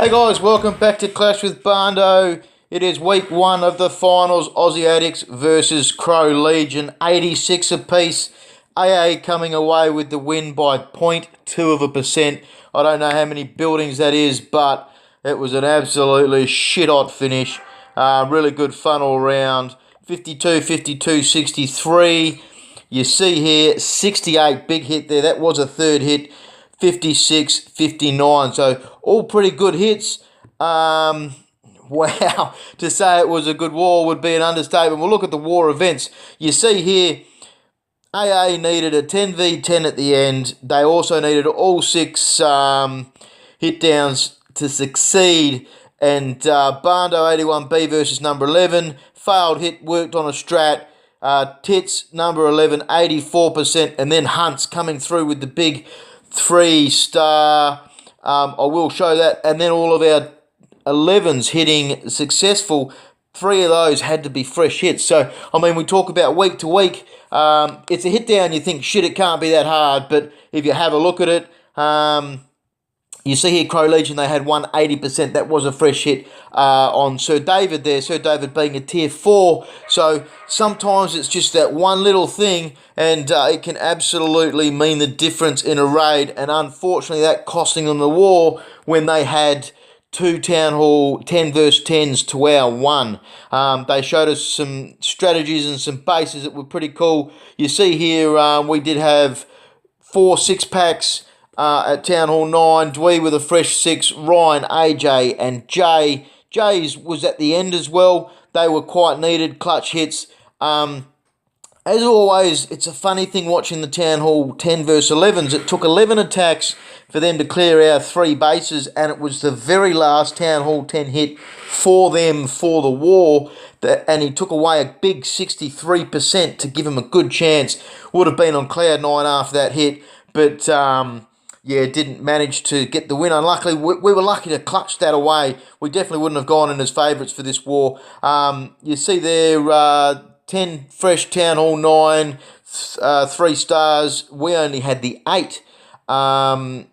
Hey guys, welcome back to Clash with Barndo. It is week 1 of the finals, Aussie Addicts versus CroLegion, 86 apiece. AA coming away with the win by 0.2%. I don't know how many buildings that is, but it was an absolutely shit-hot finish. Really good fun all round. 52, 52, 63. You see here, 68, big hit there. That was a third hit. 56, 59. So all pretty good hits. Wow, to say it was a good war would be an understatement. We'll look at the war events. You see here, AA needed a 10v10 at the end. They also needed all 6 hit downs to succeed. And Barndo 81B versus number 11. Failed hit, worked on a strat. Tits, number 11, 84%. And then Hunts coming through with the big 3-star. I will show that. And then all of our 11s hitting successful. 3 of those had to be fresh hits. So, I mean, we talk about week to week. It's a hit down. You think, shit, it can't be that hard. But if you have a look at it, you see here, CroLegion, they had 180%. That was a fresh hit on Sir David there. Sir David being a tier 4. So sometimes it's just that one little thing, and it can absolutely mean the difference in a raid. And unfortunately, that costing them the war when they had 2 Town Hall 10 versus 10s to our 1. They showed us some strategies and some bases that were pretty cool. You see here, we did have 4 6-packs. At Town Hall 9, Dwee with a fresh 6, Ryan, AJ and Jay. Jay's was at the end as well. They were quite needed, clutch hits. As always, it's a funny thing watching the Town Hall 10 versus 11s. It took 11 attacks for them to clear our 3 bases, and it was the very last Town Hall 10 hit for them for the war. And he took away a big 63% to give him a good chance. Would have been on cloud 9 after that hit, but yeah, didn't manage to get the win. Unluckily, we were lucky to clutch that away. We definitely wouldn't have gone in as favourites for this war. You see there, 10 fresh Town Hall 9, 3 stars. We only had the 8. CroLegion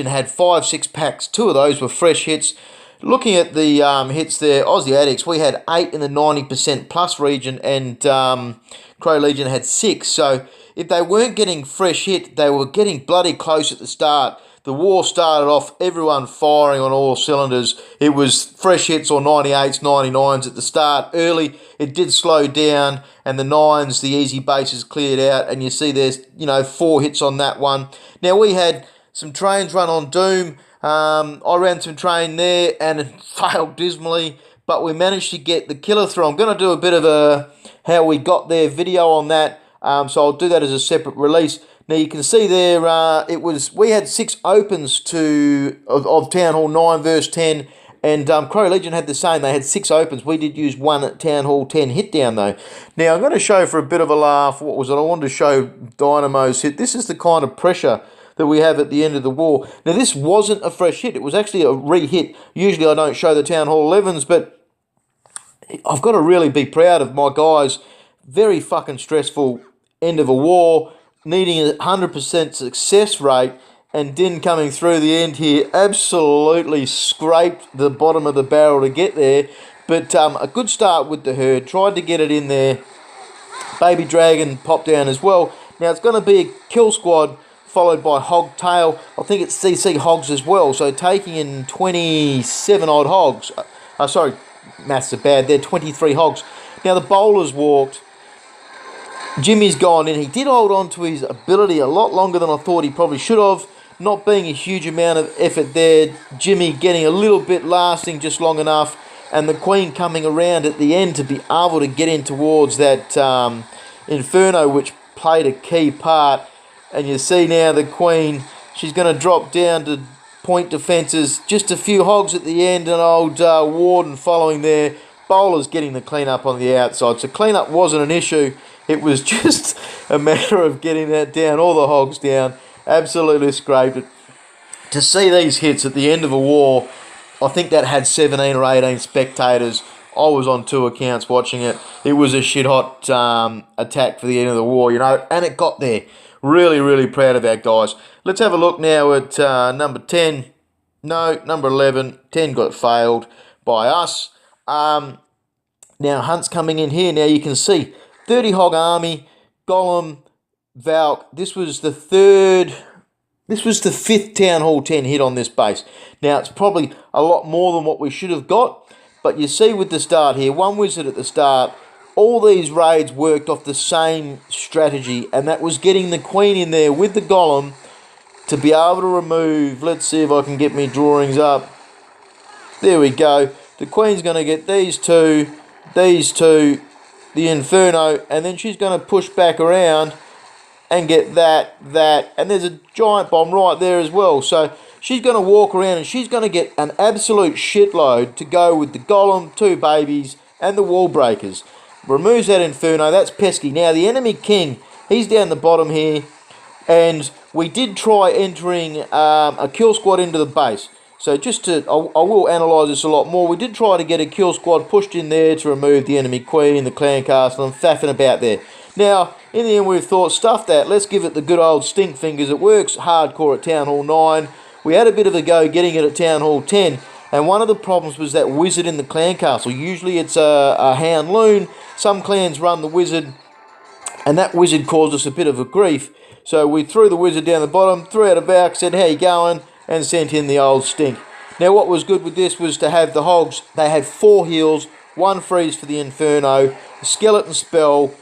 had 5 6-packs. 2 of those were fresh hits. Looking at the hits there, Aussie Addicts, we had 8 in the 90% plus region, and CroLegion had 6. So if they weren't getting fresh hit, they were getting bloody close at the start. The war started off, everyone firing on all cylinders. It was fresh hits or 98s, 99s at the start. Early, it did slow down, and the 9s, the easy bases cleared out, and you see there's, 4 hits on that one. Now, we had some trains run on Doom. I ran some train there, and it failed dismally, but we managed to get the killer through. I'm going to do a bit of a how we got there video on that. So I'll do that as a separate release. Now you can see there, we had 6 opens of Town Hall 9 versus 10, and CroLegion had the same. They had 6 opens. We did use 1 at Town Hall 10 hit down though. Now I'm going to show for a bit of a laugh. What was it? I wanted to show Dynamo's hit. This is the kind of pressure that we have at the end of the war. Now this wasn't a fresh hit. It was actually a re-hit. Usually I don't show the Town Hall 11s, but I've got to really be proud of my guys. Very fucking stressful end of a war, needing a 100% success rate, and Din coming through the end here absolutely scraped the bottom of the barrel to get there. But a good start with the herd, tried to get it in there. Baby Dragon popped down as well. Now it's going to be a kill squad followed by Hog Tail. I think it's CC Hogs as well, so taking in 27 odd hogs. Sorry, maths are bad. They're 23 hogs. Now the bowlers walked. Jimmy's gone in. He did hold on to his ability a lot longer than I thought he probably should have. Not being a huge amount of effort there. Jimmy getting a little bit lasting just long enough. And the Queen coming around at the end to be able to get in towards that Inferno, which played a key part. And you see now the Queen, she's going to drop down to point defences. Just a few hogs at the end, and old Warden following there. Bowlers getting the clean-up on the outside. So clean-up wasn't an issue. It was just a matter of getting that down, all the hogs down. Absolutely scraped it. To see these hits at the end of a war, I think that had 17 or 18 spectators. I was on 2 accounts watching it. It was a shit-hot attack for the end of the war, and it got there. Really, really proud of our guys. Let's have a look now at number 10. No, number 11, 10 got failed by us. Now Hunt's coming in here. Now you can see 30 hog army, Golem, Valk. This was the fifth Town Hall 10 hit on this base. Now it's probably a lot more than what we should have got, but you see with the start here, one wizard at the start, all these raids worked off the same strategy, and that was getting the queen in there with the golem to be able to remove. Let's see if I can get me drawings up. There we go. The queen's going to get these two, the Inferno, and then she's going to push back around and get that, and there's a giant bomb right there as well. So she's going to walk around and she's going to get an absolute shitload to go with the golem, 2 babies, and the wall breakers. Removes that Inferno. That's pesky. Now the enemy king, he's down the bottom here, and we did try entering a kill squad into the base. So just to, I will analyse this a lot more. We did try to get a kill squad pushed in there to remove the enemy queen, the clan castle, and faffing about there. Now, in the end, we've thought, stuff that. Let's give it the good old stink fingers. It works hardcore at Town Hall 9. We had a bit of a go getting it at Town Hall 10. And one of the problems was that wizard in the clan castle. Usually it's a hound loon. Some clans run the wizard, and that wizard caused us a bit of a grief. So we threw the wizard down the bottom, threw out a Valk, said, how you going? And sent in the old stink. Now what was good with this was to have the hogs. They had 4 heals, 1 freeze for the Inferno, a skeleton spell,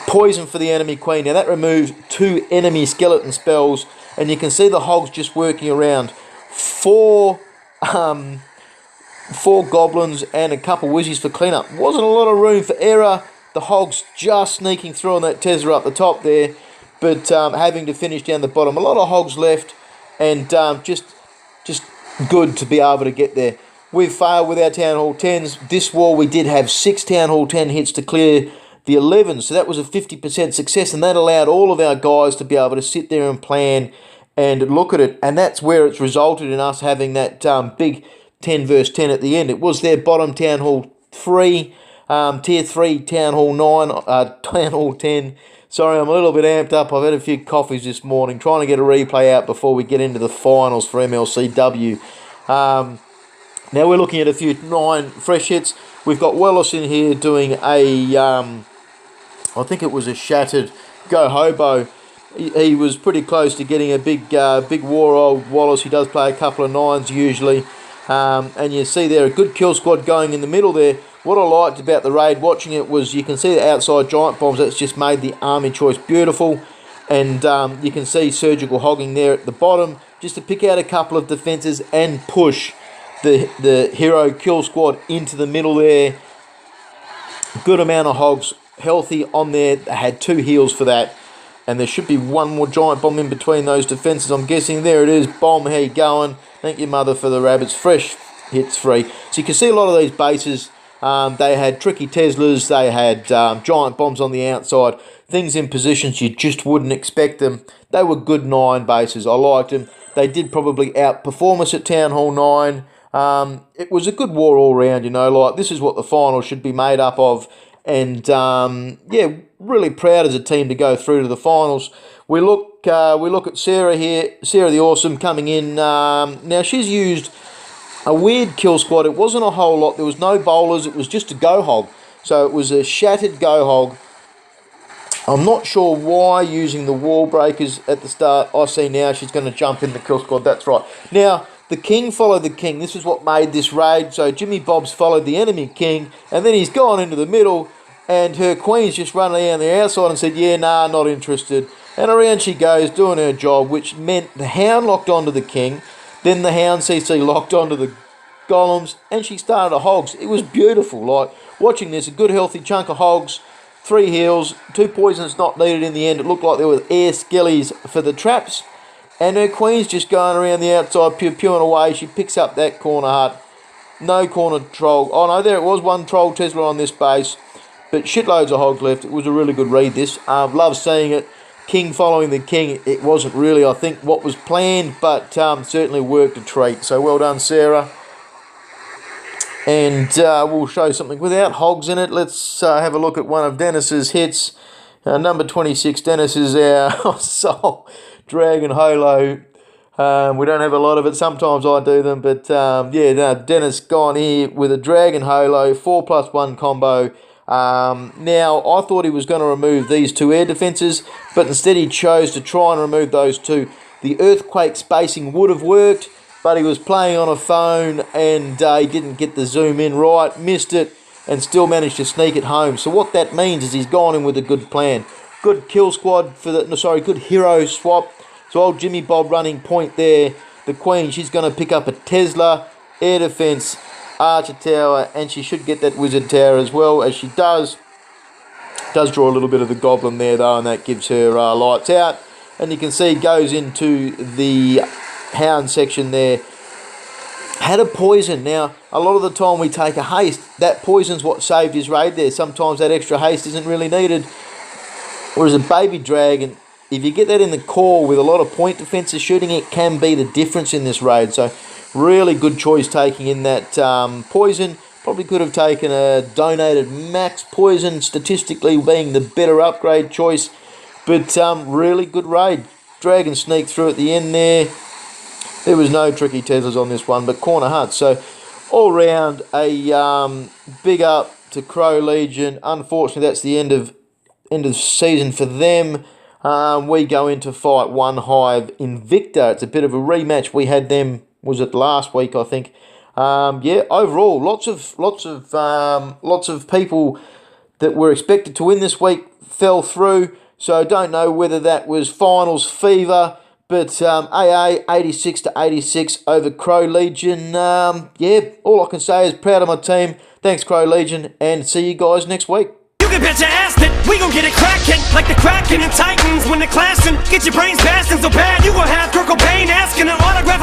poison for the enemy queen. Now that removed 2 enemy skeleton spells, and you can see the hogs just working around. 4 goblins and a couple wizzies for cleanup. Wasn't a lot of room for error. The hogs just sneaking through on that Tesla up the top there, but having to finish down the bottom. A lot of hogs left, and just good to be able to get there. We've failed with our Town Hall 10s. This war we did have 6 Town Hall 10 hits to clear the 11, so that was a 50% success, and that allowed all of our guys to be able to sit there and plan and look at it, and that's where it's resulted in us having that big 10 versus 10 at the end. It was their bottom Town Hall 3, Tier 3 Town Hall 9, Town Hall 10. Sorry, I'm a little bit amped up. I've had a few coffees this morning, trying to get a replay out before we get into the finals for MLCW. Now we're looking at a few 9 fresh hits. We've got Wellis in here doing a, I think it was a shattered Go Hobo. He was pretty close to getting a big war old Wallace. He does play a couple of 9s usually. And you see there a good kill squad going in the middle there. What I liked about the raid watching it was you can see the outside giant bombs. That's just made the army choice beautiful. And you can see surgical hogging there at the bottom just to pick out a couple of defences and push the hero kill squad into the middle there. Good amount of hogs healthy on there. They had 2 heals for that. And there should be 1 more giant bomb in between those defences, I'm guessing. There it is. Bomb, how you going? Thank you, mother, for the rabbits. Fresh hits free. So you can see a lot of these bases. They had tricky Teslas. They had giant bombs on the outside. Things in positions you just wouldn't expect them. They were good 9 bases. I liked them. They did probably outperform us at Town Hall 9. It was a good war all round, you know. Like, this is what the final should be made up of. And, yeah, really proud as a team to go through to the finals. We look at Sarah here, Sarah the Awesome, coming in. Now, she's used a weird kill squad. It wasn't a whole lot. There was no bowlers. It was just a go hog. So it was a shattered go hog. I'm not sure why using the wall breakers at the start. I see now she's going to jump in the kill squad. That's right. Now, the king followed the king. This is what made this raid. So Jimmy Bob's followed the enemy king, and then he's gone into the middle, and her queen's just run around the outside and said, yeah, nah, not interested. And around she goes, doing her job, which meant the hound locked onto the king, then the hound CC locked onto the golems, and she started a hogs. It was beautiful. Like, watching this, a good healthy chunk of hogs, 3 heals, 2 poisons not needed in the end. It looked like there were air skellies for the traps. And her queen's just going around the outside, pewing away. She picks up that corner hut. No corner troll. Oh no, there it was, 1 troll Tesla on this base. But shitloads of hogs left. It was a really good read, this. Love seeing it. King following the king. It wasn't really, I think, what was planned, but certainly worked a treat. So well done, Sarah. And we'll show something without hogs in it. Let's have a look at one of Dennis's hits. Number 26, Dennis is our soul dragon holo. We don't have a lot of it. Sometimes I do them, but yeah, no, Dennis gone here with a Dragon Holo 4+1 combo. Now, I thought he was going to remove these 2 air defences, but instead he chose to try and remove those 2. The earthquake spacing would have worked, but he was playing on a phone and he didn't get the zoom in right, missed it, and still managed to sneak it home. So what that means is he's gone in with a good plan. Good kill squad for the, no, sorry, good hero swap. So old Jimmy Bob running point there. The Queen, she's going to pick up a Tesla, air defense, Archer Tower, and she should get that Wizard Tower as well, as she does. Does draw a little bit of the Goblin there though, and that gives her lights out. And you can see goes into the Hound section there. Had a poison. Now, a lot of the time we take a haste. That poison's what saved his raid there. Sometimes that extra haste isn't really needed. Whereas a baby dragon, if you get that in the core with a lot of point defences shooting, it can be the difference in this raid. So, really good choice taking in that poison. Probably could have taken a donated max poison, statistically being the better upgrade choice. But really good raid. Dragon sneaked through at the end there. There was no tricky Teslas on this one, but corner hunt. So all round a big up to CroLegion. Unfortunately, that's the end of season for them. We go into fight One Hive Invicta. It's a bit of a rematch. We had them, was it last week, I think. Yeah, overall, lots of people that were expected to win this week fell through. So don't know whether that was finals fever, but AA 86-86 over CroLegion. Yeah, all I can say is proud of my team. Thanks, CroLegion, and see you guys next week. You can bet your ass that we gon' get it crackin' like the Kraken and Titans when they're clashing. Get your brains blasting so bad you gon' have Kurt Cobain asking an autograph.